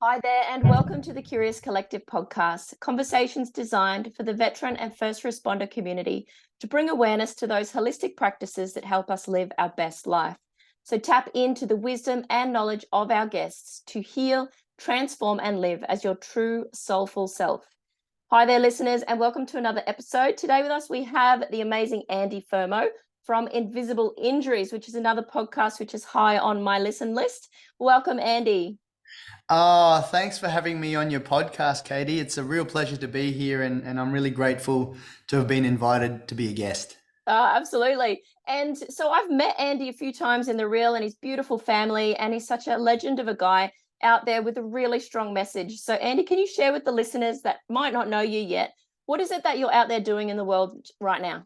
Hi there, and welcome to the Curious Collective podcast, conversations designed for the veteran and first responder community to bring awareness to those holistic practices that help us live our best life. So tap into the wisdom and knowledge of our guests to heal, transform, and live as your true soulful self. Hi there, listeners, and welcome to another episode. Today with us, we have the amazing Andy Fermo from Invisible Injuries, which is another podcast which is high on my listen list. Welcome, Andy. Thanks for having me on your podcast, Katie. It's a real pleasure to be here, and I'm really grateful to have been invited to be a guest. Absolutely. And so I've met Andy a few times in the real and his beautiful family, and he's such a legend of a guy out there with a really strong message. So, Andy, can you share with the listeners that might not know you yet, what is it that you're out there doing in the world right now?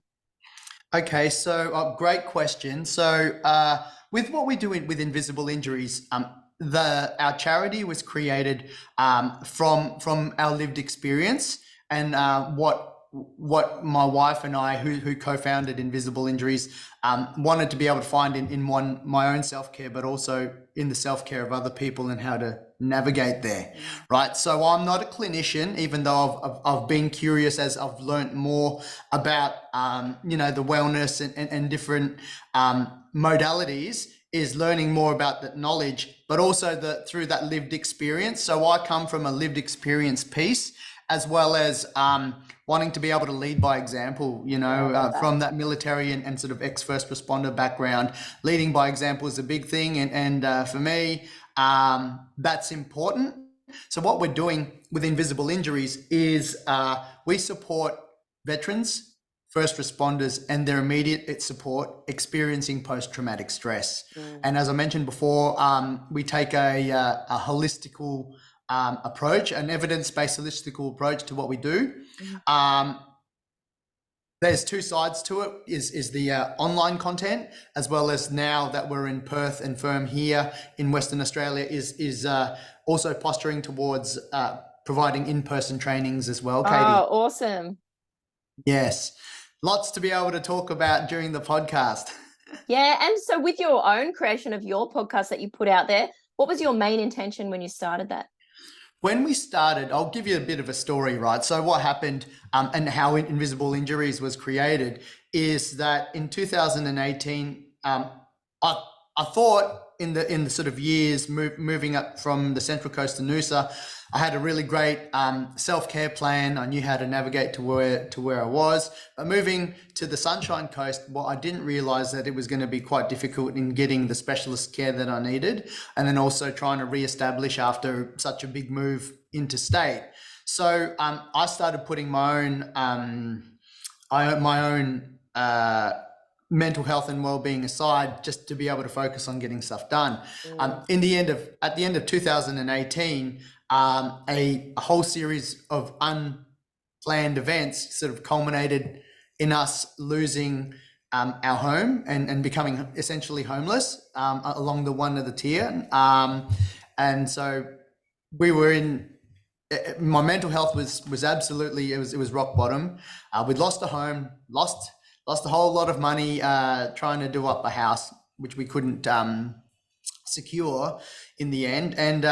Okay, so great question. So with what we do with Invisible Injuries, our charity was created from our lived experience and what my wife and I, who co-founded Invisible Injuries, wanted to be able to find in my own self-care, but also in the self-care of other people and how to navigate there, right? So I'm not a clinician, even though I've been curious as I've learned more about, the wellness and different modalities, is learning more about that knowledge, but also through that lived experience. So I come from a lived experience piece, as well as wanting to be able to lead by example, from that military and sort of ex-first responder background. Leading by example is a big thing. And for me, that's important. So what we're doing with Invisible Injuries is we support veterans, first responders, and their immediate support experiencing post-traumatic stress. And as I mentioned before, we take a holistical approach, an evidence-based holistical approach to what we do. There's two sides to it, is the online content, as well as now that we're in Perth and Fermo here in Western Australia, is also posturing towards providing in-person trainings as well, Katie. Oh, awesome. Yes. Lots to be able to talk about during the podcast. Yeah, and so with your own creation of your podcast that you put out there, what was your main intention when you started that? When we started, I'll give you a bit of a story, right? So what happened and how Invisible Injuries was created is that in 2018, I thought in the sort of years moving up from the Central Coast to Noosa, I had a really great self-care plan. I knew how to navigate to where I was. But moving to the Sunshine Coast, well, I didn't realize that it was going to be quite difficult in getting the specialist care that I needed, and then also trying to reestablish after such a big move interstate. So I started putting my own mental health and well-being aside, just to be able to focus on getting stuff done. At the end of 2018, a whole series of unplanned events sort of culminated in us losing our home and becoming essentially homeless along the one of the tier. And so we were in. My mental health was absolutely, it was rock bottom. We'd lost a home, lost a whole lot of money trying to do up a house, which we couldn't secure in the end. And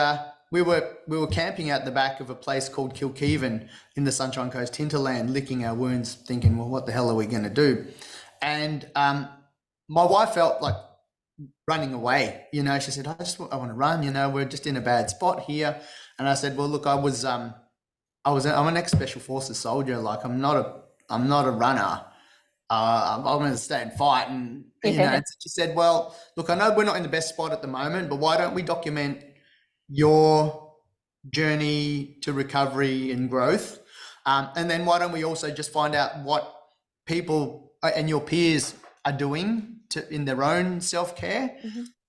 we were camping out the back of a place called Kilkeven in the Sunshine Coast hinterland, licking our wounds, thinking, well, what the hell are we going to do? And my wife felt like running away. She said, I want to run. We're just in a bad spot here. And I said, well, look, I'm an ex-special forces soldier. Like I'm not a runner. I'm going to stay and fight. And, and she said, well, look, I know we're not in the best spot at the moment, but why don't we document your journey to recovery and growth? And then why don't we also just find out what people and your peers are doing in their own self-care,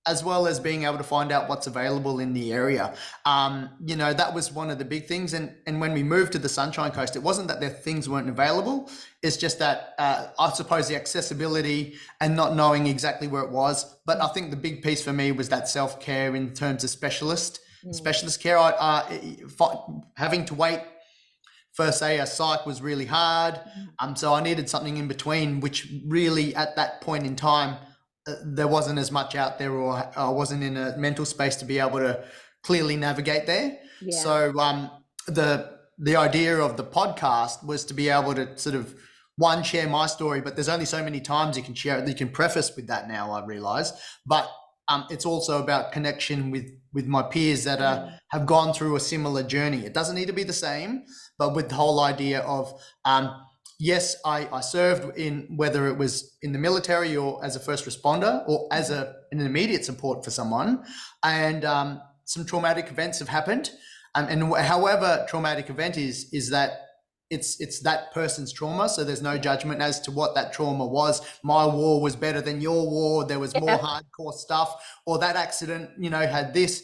as well as being able to find out what's available in the area. That was one of the big things. And when we moved to the Sunshine Coast, it wasn't that their things weren't available. It's just that I suppose the accessibility and not knowing exactly where it was. But I think the big piece for me was that self-care in terms of specialist care. Having to wait for, say, a psych was really hard. So I needed something in between, which really at that point in time, there wasn't as much out there, or I wasn't in a mental space to be able to clearly navigate there. Yeah. So the idea of the podcast was to be able to sort of share my story, but there's only so many times you can share it. You can preface with that now, I realize, but it's also about connection with my peers that have gone through a similar journey. It doesn't need to be the same, but with the whole idea of yes, I served in, whether it was in the military or as a first responder or as an immediate support for someone, and some traumatic events have happened. And however traumatic event is that it's that person's trauma. So there's no judgment as to what that trauma was. My war was better than your war. There was more hardcore stuff, or that accident, had this.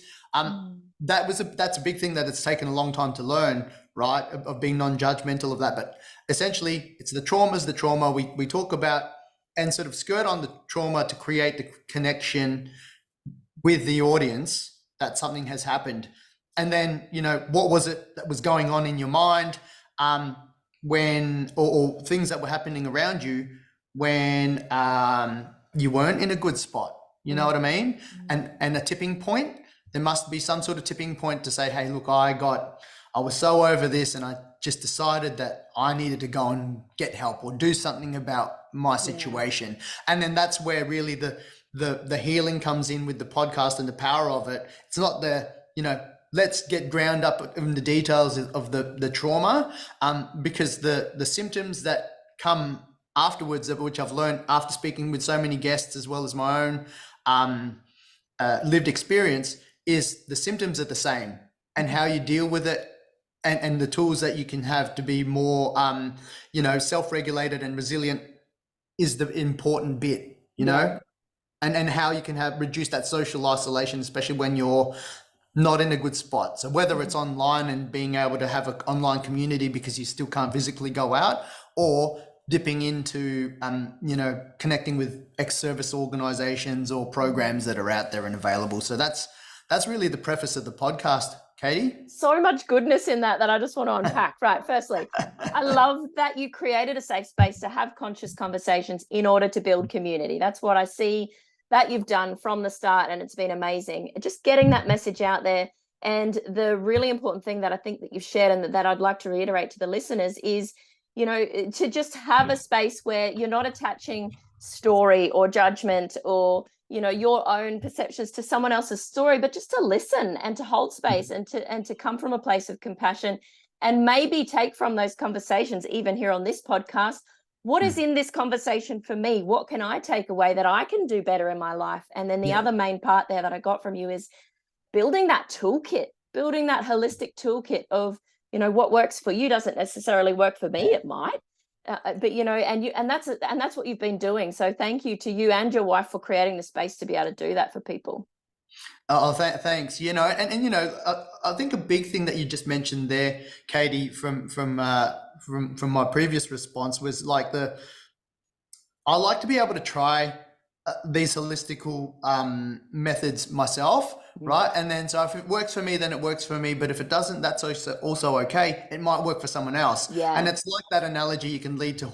That's a big thing that it's taken a long time to learn, right? Of being non-judgmental of that. But essentially, it's the trauma we talk about and sort of skirt on the trauma to create the connection with the audience that something has happened. And then, what was it that was going on in your mind when, or things that were happening around you when you weren't in a good spot, you know what I mean? And a tipping point, there must be some sort of tipping point to say, hey, look, I was so over this and I just decided that I needed to go and get help or do something about my situation. And then that's where really the healing comes in with the podcast and the power of it. It's not let's get ground up in the details of the trauma, because the symptoms that come afterwards, of which I've learned after speaking with so many guests as well as my own lived experience, is the symptoms are the same, and how you deal with it and the tools that you can have to be more self-regulated and resilient is the important bit, and how you can reduce that social isolation, especially when you're not in a good spot. So whether it's online and being able to have an online community because you still can't physically go out, or dipping into connecting with ex-service organizations or programs that are out there and available. So that's really the preface of the podcast, Katie. So much goodness in that I just want to unpack. Right. Firstly, I love that you created a safe space to have conscious conversations in order to build community. That's what I see that you've done from the start, and it's been amazing. Just getting that message out there. And the really important thing that I think that you've shared and that I'd like to reiterate to the listeners is, to just have a space where you're not attaching story or judgment or your own perceptions to someone else's story, but just to listen and to hold space and to come from a place of compassion, and maybe take from those conversations, even here on this podcast, what is in this conversation for me? What can I take away that I can do better in my life? And then the other main part there that I got from you is building that toolkit, building that holistic toolkit of, what works for you doesn't necessarily work for me. It might. But and that's what you've been doing. So thank you to you and your wife for creating the space to be able to do that for people. Oh, thanks. I think a big thing that you just mentioned there, Katie, from my previous response was like I like to be able to try these holistical methods myself, right? And then so if it works for me, then it works for me. But if it doesn't, that's also okay. It might work for someone else. Yeah. And it's like that analogy you can lead to a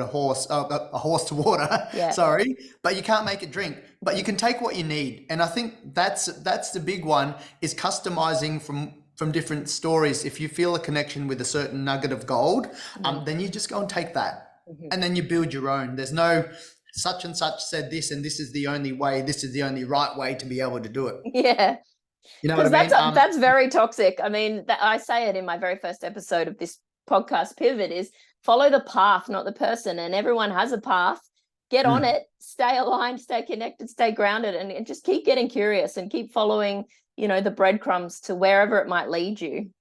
horse to water. Sorry, but you can't make it drink. But you can take what you need. And I think that's the big one, is customizing from different stories. If you feel a connection with a certain nugget of gold, then you just go and take that, and then you build your own. There's no such and such said this, and this is the only way, this is the only right way to be able to do it. Yeah. You know what I mean? That's very toxic. I mean, I say it in my very first episode of this podcast, Pivot, is follow the path, not the person. And everyone has a path. Get on it, stay aligned, stay connected, stay grounded, and just keep getting curious and keep following, the breadcrumbs to wherever it might lead you.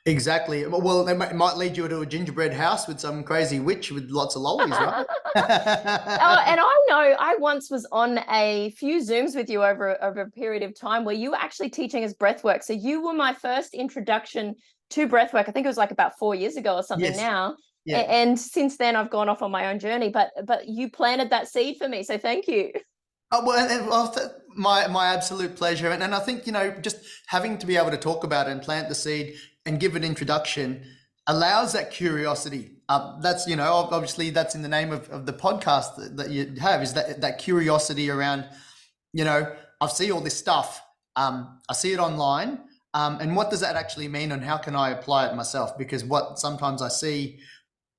Exactly. Well, it might lead you to a gingerbread house with some crazy witch with lots of lollies, right? And I know I once was on a few Zooms with you over a period of time where you were actually teaching us breath work. So you were my first introduction to breath work. I think it was like about 4 years ago or something now. Yeah. And since then I've gone off on my own journey, but you planted that seed for me. So thank you. Oh, well, my absolute pleasure. And I think, just having to be able to talk about it and plant the seed and give an introduction allows that curiosity. That's, obviously that's in the name of the podcast that you have, is that curiosity around, I see all this stuff. I see it online. And what does that actually mean, and how can I apply it myself? Because what sometimes I see,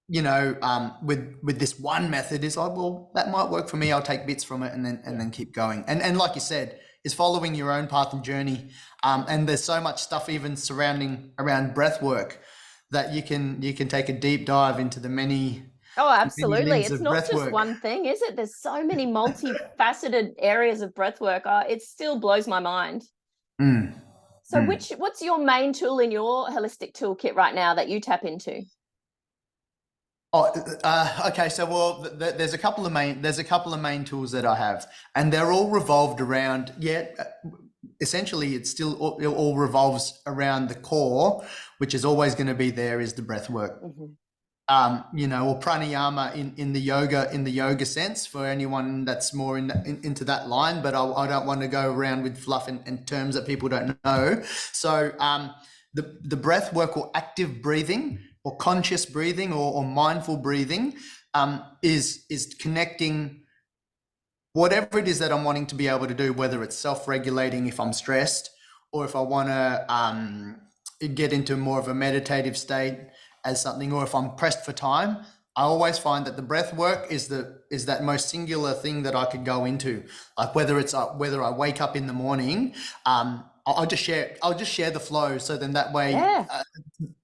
with this one method is like, well, that might work for me. I'll take bits from it and then keep going. And like you said, is following your own path and journey. And there's so much stuff even surrounding around breath work that you can take a deep dive into the many absolutely. limbs It's of not breath just work. one thing, is it? There's so many multifaceted areas of breath work. It still blows my mind. So what's your main tool in your holistic toolkit right now that you tap into? Okay. So, there's a couple of main tools that I have, and they're all revolved around. Essentially, it all revolves around the core, which is always going to be there, is the breath work. Or pranayama in the yoga sense, for anyone that's more into that line. But I don't want to go around with fluff and terms that people don't know. So the breath work, or active breathing, or conscious breathing, or mindful breathing, is connecting whatever it is that I'm wanting to be able to do, whether it's self-regulating if I'm stressed, or if I want to get into more of a meditative state as something, or if I'm pressed for time. I always find that the breath work is that most singular thing that I could go into. Like whether I wake up in the morning, I'll just share the flow. So then that way,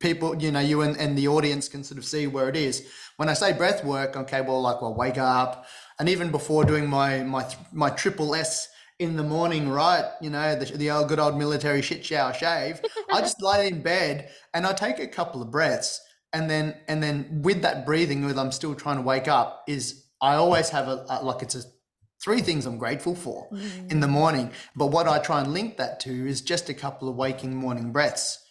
people, you and the audience can sort of see where it is. When I say breath work, okay, well, like I'll wake up, and even before doing my triple S in the morning, right? The old good old military shit shower shave. I just lay in bed and I take a couple of breaths. And then with that breathing, with I'm still trying to wake up, is I always have it's three things I'm grateful for in the morning. But what I try and link that to is just a couple of waking morning breaths.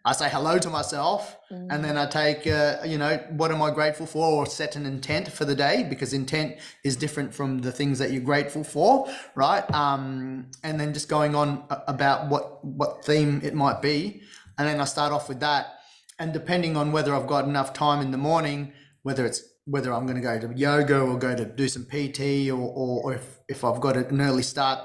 I say hello to myself, and then I take, what am I grateful for, or set an intent for the day, because intent is different from the things that you're grateful for, right? And then just going on about what theme it might be. And then I start off with that. And depending on whether I've got enough time in the morning, whether I'm going to go to yoga or go to do some PT, or if I've got an early start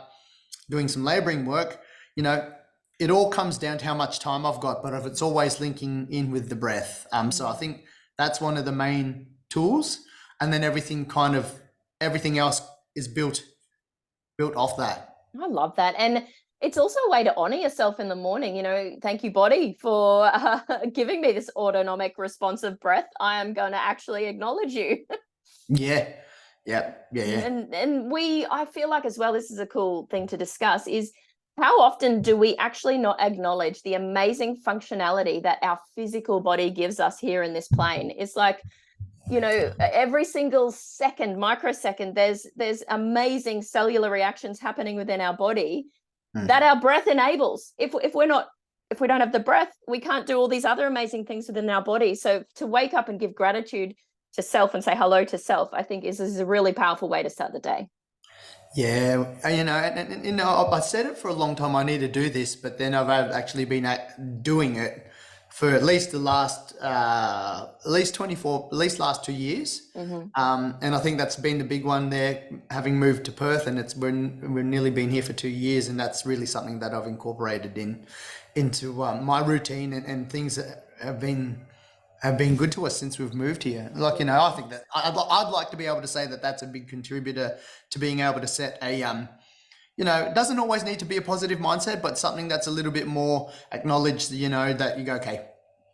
doing some laboring work, it all comes down to how much time I've got, but if it's always linking in with the breath. So I think that's one of the main tools, and then everything else is built off that. I love that. And it's also a way to honor yourself in the morning. Thank you, body, for giving me this autonomic responsive breath. I am going to actually acknowledge you. Yeah. And I feel like as well, this is a cool thing to discuss, is how often do we actually not acknowledge the amazing functionality that our physical body gives us here in this plane? It's like, every single second, microsecond, there's amazing cellular reactions happening within our body that our breath enables. If we don't have the breath, we can't do all these other amazing things within our body. So to wake up and give gratitude to self and say hello to self, I think is a really powerful way to start the day. Yeah, I said it for a long time. I need to do this, but then I've actually been doing it for at least the last last 2 years. And I think that's been the big one there, having moved to Perth, and we've nearly been here for 2 years, and that's really something that I've incorporated into my routine and things that have been good to us since we've moved here. I think that I'd like to be able to say that that's a big contributor to being able to set a it doesn't always need to be a positive mindset, but something that's a little bit more acknowledged, that you go, okay,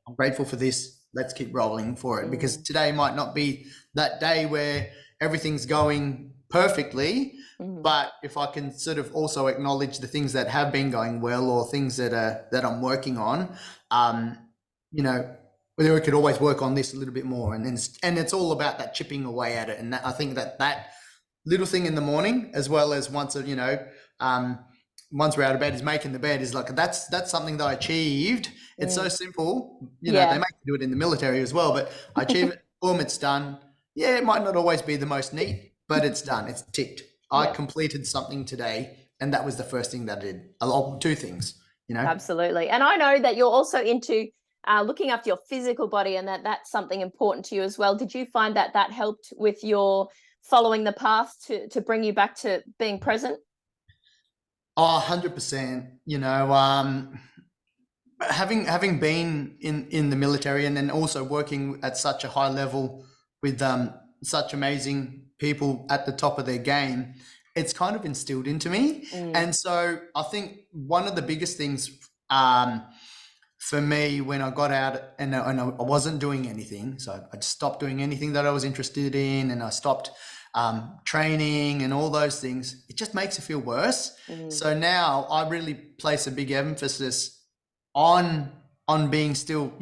I'm grateful for this. Let's keep rolling for it, because today might not be that day where everything's going perfectly. But if I can sort of also acknowledge the things that have been going well, or things that I'm working on, whether we could always work on this a little bit more, and it's all about that chipping away at it. And I think that little thing in the morning, as well as once we're out of bed, is making the bed, is like that's something that I achieved. It's so simple, they make you do it in the military as well, but I achieve it. Boom, it's done. Yeah, it might not always be the most neat, but it's done. It's ticked. I completed something today, and that was the first thing that I did. Two things, Absolutely. And I know that you're also into looking after your physical body, and that's something important to you as well. Did you find that helped with your following the path to bring you back to being present? Oh, 100%. Having been in the military and then also working at such a high level with such amazing people at the top of their game, it's kind of instilled into me. And so I think one of the biggest things for me when I got out and I wasn't doing anything, so I stopped doing anything that I was interested in, and I stopped training and all those things, it just makes it feel worse. So now I really place a big emphasis on being still,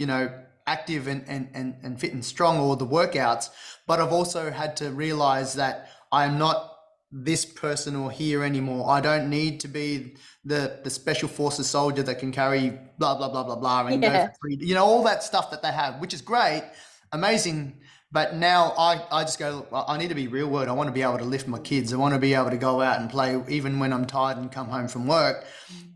active and fit and strong, or the workouts. But I've also had to realize that I'm not this person or here anymore. I don't need to be the special forces soldier that can carry blah blah blah blah blah and go for free, all that stuff that they have, which is great, amazing. But now I just go, well, I need to be real world. I want to be able to lift my kids. I want to be able to go out and play even when I'm tired and come home from work.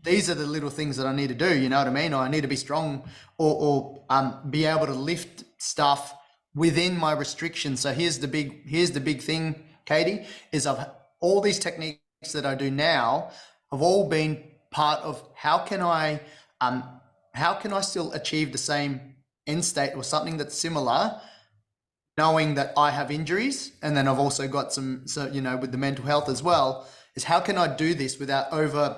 These are the little things that I need to do. You know what I mean? Or I need to be strong or be able to lift stuff within my restrictions. So here's the big thing, Katie, is all these techniques that I do now have all been part of how can I still achieve the same end state or something that's similar, knowing that I have injuries, and then I've also got with the mental health as well, is how can I do this without overdoing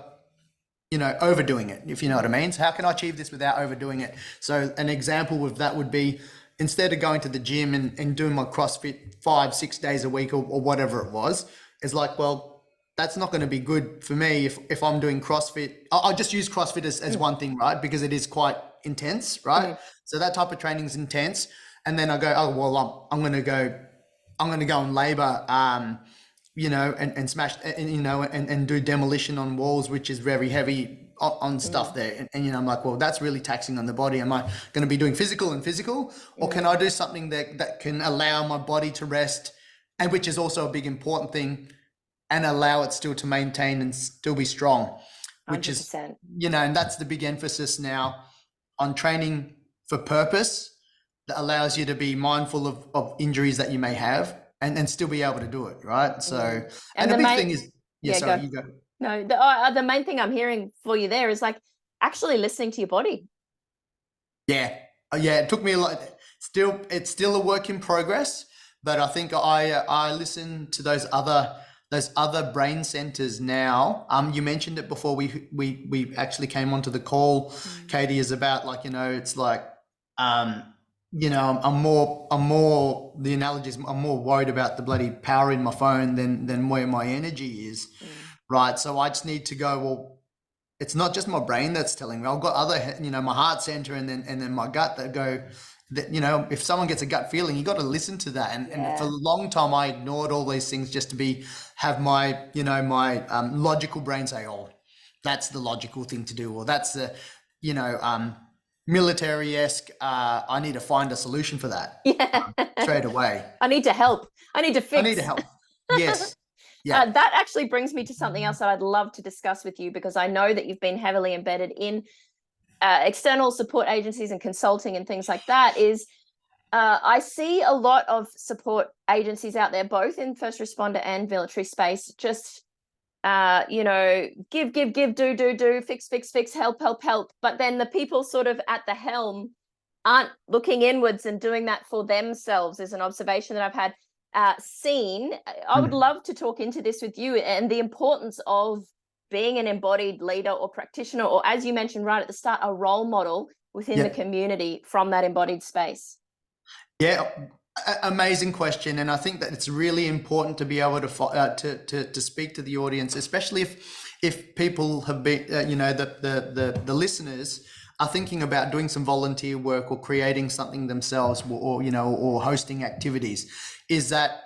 it, if you know what I mean? So how can I achieve this without overdoing it? So an example of that would be, instead of going to the gym and doing my CrossFit 5-6 days a week or whatever it was, is like, well, that's not going to be good for me if I'm doing CrossFit. I'll just use CrossFit as one thing, right? Because it is quite intense, right? So that type of training is intense. And then I go, oh, well, I'm going to go and labor, and smash, and do demolition on walls, which is very heavy on stuff there. And I'm like, well, that's really taxing on the body. Am I going to be doing physical, or can I do something that can allow my body to rest, and which is also a big important thing, and allow it still to maintain and still be strong, which 100%. is, and that's the big emphasis now on training for purpose that allows you to be mindful of injuries that you may have and still be able to do it, right? So, and the big thing is, sorry, you go. No, the main thing I'm hearing for you there is like actually listening to your body. Yeah. It took me a lot. It's still a work in progress, but I think I listen to those other brain centers now. You mentioned it before we actually came onto the call, Katie, is about like, it's like, I'm more, the analogy is I'm more worried about the bloody power in my phone than where my energy is, right? So I just need to go, well, it's not just my brain that's telling me. I've got other, my heart center and then my gut that go, that, if someone gets a gut feeling, you got to listen to that. And for a long time, I ignored all these things just to have my, my logical brain say, oh, that's the logical thing to do, or that's the, military-esque, I need to find a solution for that straight away. I need to help. I need to fix. I need to help. Yes. Yeah. That actually brings me to something else that I'd love to discuss with you, because I know that you've been heavily embedded in external support agencies and consulting and things like that. I see a lot of support agencies out there, both in first responder and military space, just give, do, fix, help. But then the people sort of at the helm aren't looking inwards and doing that for themselves, is an observation that I've had seen. I would love to talk into this with you and the importance of being an embodied leader or practitioner, or, as you mentioned right at the start, a role model within the community from that embodied space. Yeah. Amazing question, and I think that it's really important to be able to speak to the audience, especially if people have been, the listeners are thinking about doing some volunteer work or creating something themselves, or hosting activities. Is that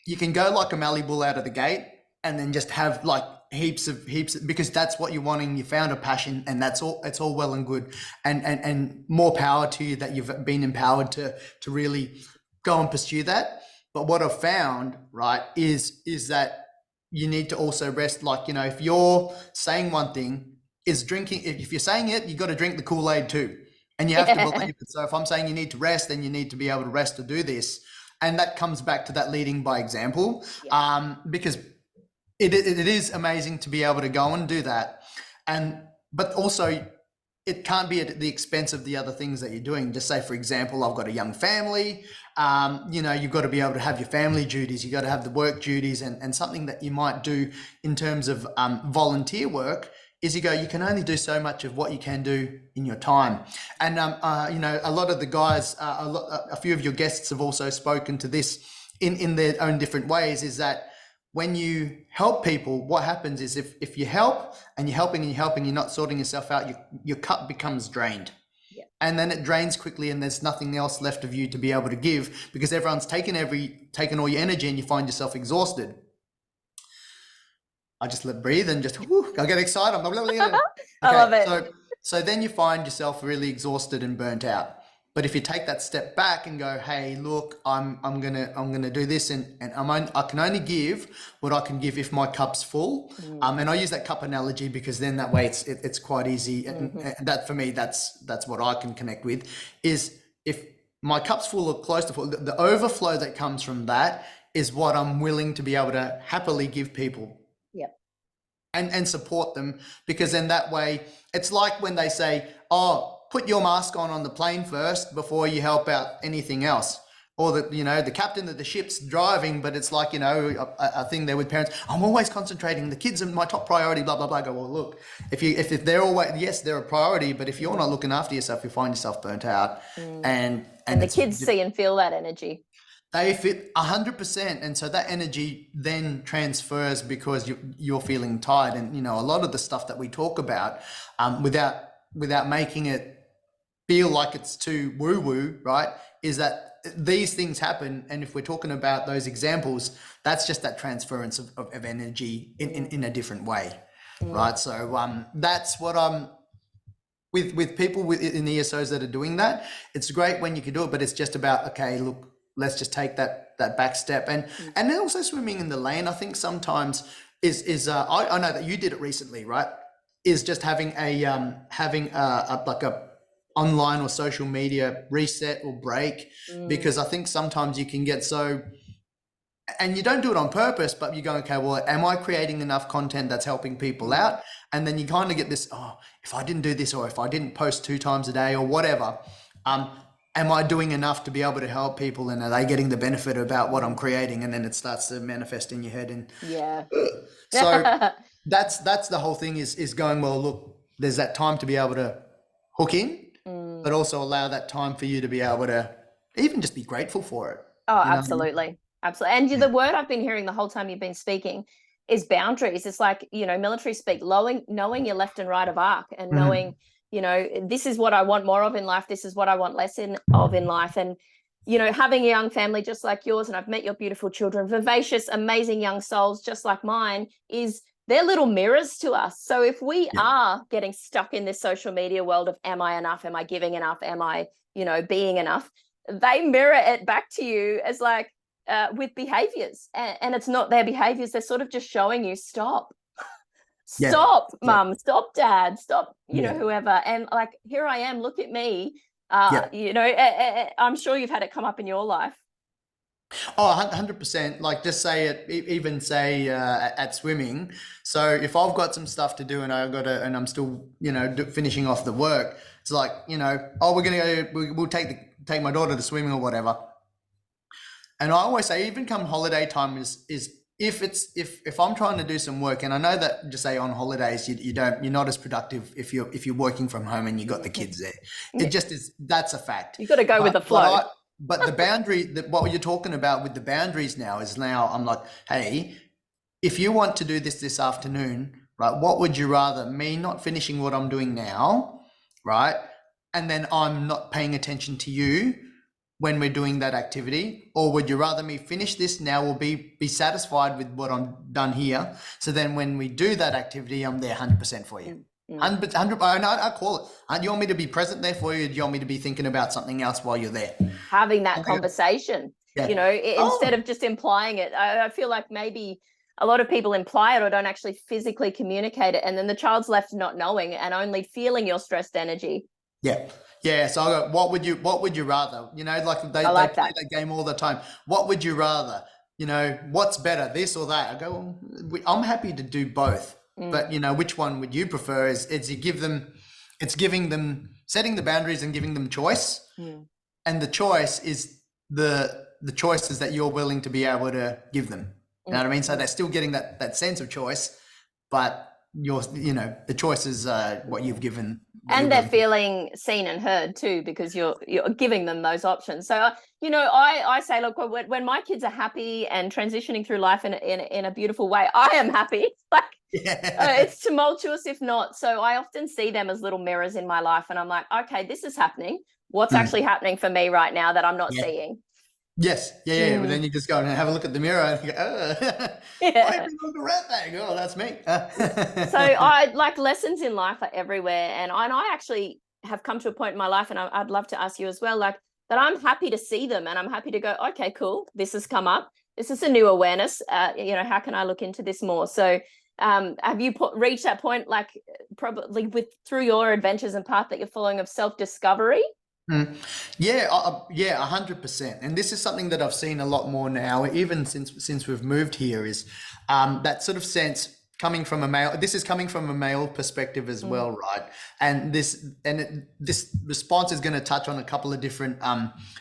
you can go like a Mallee bull out of the gate and then just have like heaps because that's what you're wanting. You found a passion, and that's all. It's all well and good, and more power to you that you've been empowered to really go and pursue that. But what I've found, right, is that you need to also rest. Like, if you're saying one thing, is drinking, if you're saying it, you got to drink the Kool-Aid too. And you have to believe it. So if I'm saying you need to rest, then you need to be able to rest to do this. And that comes back to that leading by example. Because it is amazing to be able to go and do that. But also it can't be at the expense of the other things that you're doing. Just say, for example, I've got a young family. You've got to be able to have your family duties. You've got to have the work duties, and something that you might do in terms of volunteer work is you can only do so much of what you can do in your time. And, a lot of the guys, a few of your guests have also spoken to this in their own different ways, is that when you help people, what happens is if you help and you're helping and you're helping, you're not sorting yourself out, your cup becomes drained. Yeah. And then it drains quickly and there's nothing else left of you to be able to give because everyone's taken all your energy and you find yourself exhausted. I just breathe and just, I get excited. Okay, I love it. So then you find yourself really exhausted and burnt out. But if you take that step back and go, hey, look, I'm gonna do this, and I can only give what I can give if my cup's full. And I use that cup analogy because then that way it's quite easy. And that for me, that's what I can connect with. Is if my cup's full or close to full, the overflow that comes from that is what I'm willing to be able to happily give people. Yeah. And support them, because then that way it's like when they say, oh, put your mask on the plane first before you help out anything else. Or the captain of the ship's driving, but it's like, a thing there with parents. I'm always concentrating. The kids are my top priority, blah, blah, blah. I go, well, look, if they're always, yes, they're a priority, but if you're not looking after yourself, you find yourself burnt out. And the kids see and feel that energy. They fit 100%. And so that energy then transfers because you're feeling tired. And, a lot of the stuff that we talk about, without making it feel like it's too woo-woo, right, is that these things happen. And if we're talking about those examples, that's just that transference of energy in a different way, right? So that's what I'm with people in the ESOs that are doing that. It's great when you can do it, but it's just about, okay, look, let's just take that back step. And then also swimming in the lane, I think sometimes is I know that you did it recently, right? Is just having a online or social media reset or break, because I think sometimes you can get so, and you don't do it on purpose, but you go, okay, well, am I creating enough content that's helping people out? And then you kind of get this, oh, if I didn't do this, or if I didn't post 2 times a day or whatever, am I doing enough to be able to help people, and are they getting the benefit about what I'm creating? And then it starts to manifest in your head. And so that's the whole thing is going, well, look, there's that time to be able to hook in, but also allow that time for you to be able to even just be grateful for it. Oh, absolutely. Absolutely. And the word I've been hearing the whole time you've been speaking is boundaries. It's like, military speak, knowing your left and right of arc, and knowing, this is what I want more of in life. This is what I want less of in life. And, having a young family just like yours, and I've met your beautiful children, vivacious, amazing young souls just like mine, they're little mirrors to us. So if we are getting stuck in this social media world of, am I enough? Am I giving enough? Am I, being enough? They mirror it back to you as like, with behaviors, and it's not their behaviors. They're sort of just showing you, stop, mum, stop, dad, stop, whoever. And like, here I am, look at me. I'm sure you've had it come up in your life. Oh, 100%. Like, just say it, even say at swimming. So if I've got some stuff to do and and I'm still, finishing off the work, it's like, oh, we'll take my daughter to swimming or whatever. And I always say, even come holiday time is if I'm trying to do some work, and I know that, just say on holidays, you're not as productive if you're working from home and you got the kids there. It just is, that's a fact. You've got to go with the flow. But the boundary, what you're talking about with the boundaries now is, now I'm like, hey, if you want to do this afternoon, right, what would you rather? Me not finishing what I'm doing now, right? And then I'm not paying attention to you when we're doing that activity, or would you rather me finish this now, or be satisfied with what I'm done here? So then when we do that activity, I'm there 100% for you. 100%. I call it. Do you want me to be present there for you? Or do you want me to be thinking about something else while you're there? Having that conversation, instead of just implying it. I feel like maybe a lot of people imply it or don't actually physically communicate it. And then the child's left not knowing and only feeling your stressed energy. Yeah. Yeah. So I go, what would you rather? Like they play that game all the time. What would you rather? what's better, this or that? I go, well, I'm happy to do both, but which one would you prefer? Is you give them, it's giving them, setting the boundaries and giving them choice, and the choice is the choices that you're willing to be able to give them. You know what I mean? So they're still getting that sense of choice, but the choice is what you've given. And they're feeling seen and heard too, because you're giving them those options. So I say, look, when my kids are happy and transitioning through life in a beautiful way, I am happy. Like, it's tumultuous if not. So I often see them as little mirrors in my life, and I'm like, okay, this is happening. What's actually happening for me right now that I'm not seeing? Yes. Yeah. But then you just go and have a look at the mirror and you go, why have you looked around that? Oh, that's me. So I like, lessons in life are everywhere. And I actually have come to a point in my life, and I'd love to ask you as well, like, that I'm happy to see them, and I'm happy to go, okay, cool, this has come up. This is a new awareness. How can I look into this more? So have you reached that point, like probably through your adventures and path that you're following, of self-discovery? Yeah, 100%. And this is something that I've seen a lot more now, even since we've moved here, is that sort of sense coming from a male. This is coming from a male perspective as well, right? And this response is going to touch on a couple of different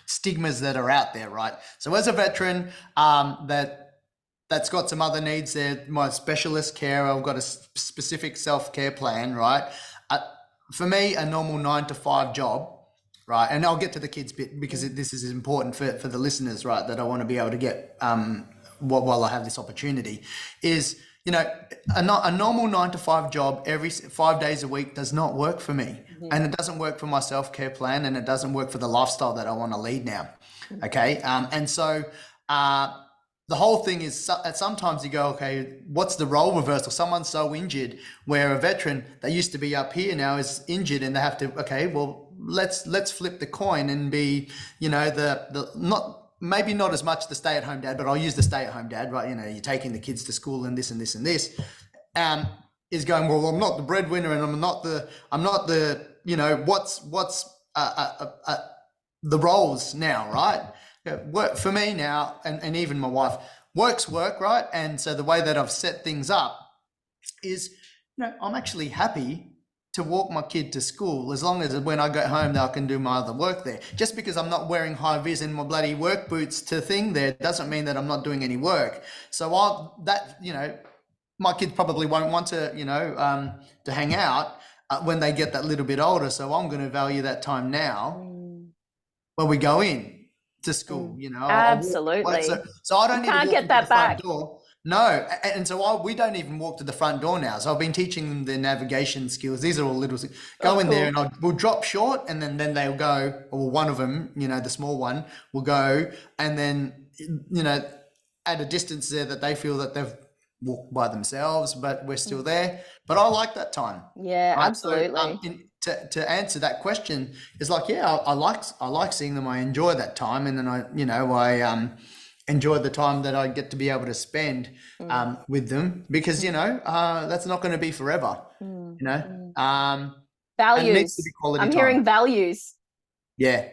stigmas that are out there, right? So as a veteran, that's got some other needs there. My specialist care, I've got a specific self-care plan, right? For me, a normal 9 to 5 job. Right, and I'll get to the kids bit because this is important for the listeners, right? That I want to be able to get while I have this opportunity, is a normal 9 to 5 job every 5 days a week does not work for me, and it doesn't work for my self-care plan, and it doesn't work for the lifestyle that I want to lead now. Okay, and so the whole thing is, sometimes you go, okay, what's the role reversal? Someone's so injured, where a veteran that used to be up here now is injured, and they have to, okay, well, let's flip the coin and be, the not, maybe not as much the stay-at-home dad, but I'll use the stay-at-home dad, right? You're taking the kids to school and this and this and this, is going, well, I'm not the breadwinner, and I'm not the what's the roles now, right? Work for me now, and even my wife, work's work, right? And so the way that I've set things up is, I'm actually happy to walk my kid to school, as long as when I get home I can do my other work there. Just because I'm not wearing high vis and my bloody work boots to thing there doesn't mean that I'm not doing any work. So my kids probably won't want to hang out when they get that little bit older. So I'm going to value that time now when we go in to school. Absolutely. So I don't need to walk get that the front back. door. No, and so we don't even walk to the front door now. So I've been teaching them the navigation skills. These are all little things. Go in there, and we'll drop short, and then they'll go, or one of them, the small one, will go, and then, at a distance there that they feel that they've walked by themselves, but we're still there. But I like that time. Yeah, right? absolutely. So, to answer that question is like, I like seeing them. I enjoy that time, and then I enjoy the time that I get to be able to spend with them, because that's not going to be forever. Values. It needs to be quality I'm time. hearing values. Yeah.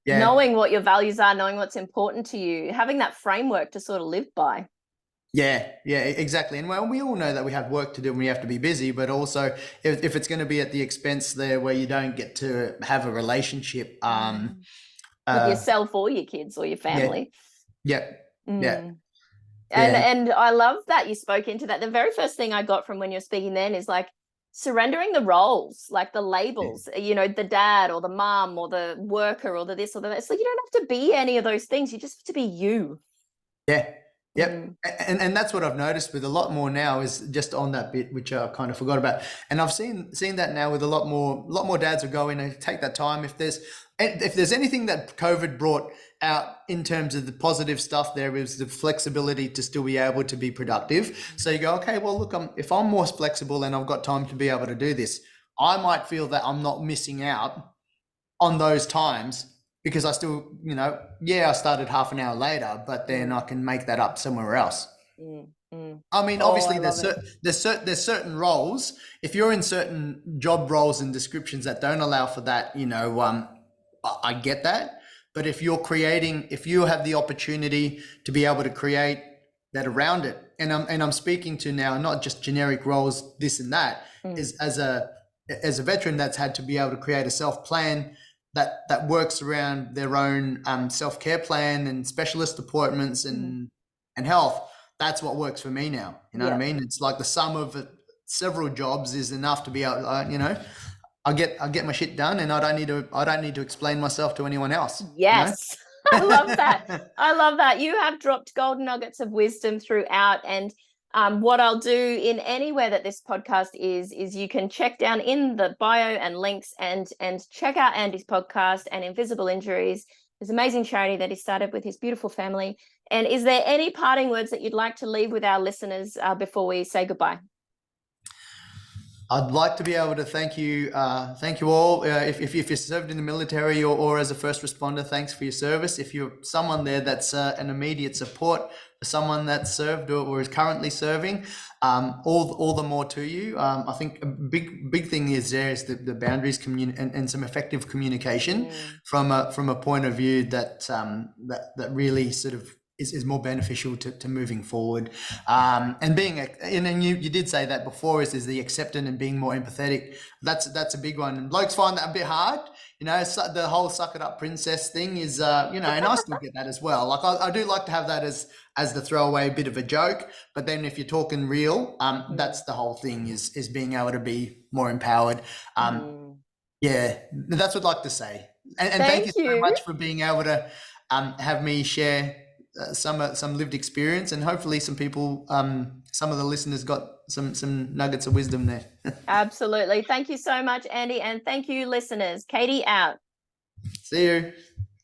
Knowing what your values are, knowing what's important to you, having that framework to sort of live by. Yeah, exactly. And well, we all know that we have work to do and we have to be busy, but also if it's going to be at the expense there where you don't get to have a relationship with yourself or your kids or your family. Yeah. And I love that you spoke into that. The very first thing I got from when you're speaking then is like surrendering the roles, like the labels, the dad or the mom or the worker or the this or the that. It's like, you don't have to be any of those things. You just have to be you. Yeah. Yep. And that's what I've noticed with a lot more now, is just on that bit, which I kind of forgot about. And I've seen that now with a lot more dads will go in and take that time. If there's anything that COVID brought out in terms of the positive stuff, there is the flexibility to still be able to be productive. So you go, okay, well, look, if I'm more flexible and I've got time to be able to do this, I might feel that I'm not missing out on those times, because I still, I started half an hour later, but then I can make that up somewhere else. I mean, obviously there's certain roles. If you're in certain job roles and descriptions that don't allow for that, I get that. But if you have the opportunity to be able to create that around it, and I'm speaking to now not just generic roles, this and that, is as a veteran that's had to be able to create a self plan that works around their own self-care plan and specialist appointments and health. That's what works for me now. You know what I mean? It's like the sum of several jobs is enough to be able, I get my shit done, and I don't need to explain myself to anyone else. Yes. I love that. I love that. You have dropped golden nuggets of wisdom throughout. And what I'll do in anywhere that this podcast is you can check down in the bio and links and check out Andy's podcast and Invisible Injuries, this amazing charity that he started with his beautiful family. And is there any parting words that you'd like to leave with our listeners before we say goodbye? I'd like to be able to thank you all. If you served in the military or as a first responder, thanks for your service. If you're someone there that's an immediate support for someone that's served or is currently serving, all the more to you. I think a big thing is the boundaries and some effective communication from a point of view that really sort of is more beneficial to moving forward, and being and you did say that before is the accepting and being more empathetic. That's a big one, and blokes find that a bit hard. The whole suck it up princess thing is and I still get that as well. Like I do like to have that as the throwaway bit of a joke, but then if you're talking real, that's the whole thing is being able to be more empowered. Yeah, that's what I'd like to say, and thank you so much for being able to have me share some lived experience, and hopefully some people, some of the listeners got some nuggets of wisdom there. Absolutely. Thank you so much, Andy, and thank you, listeners. Katie out. See you.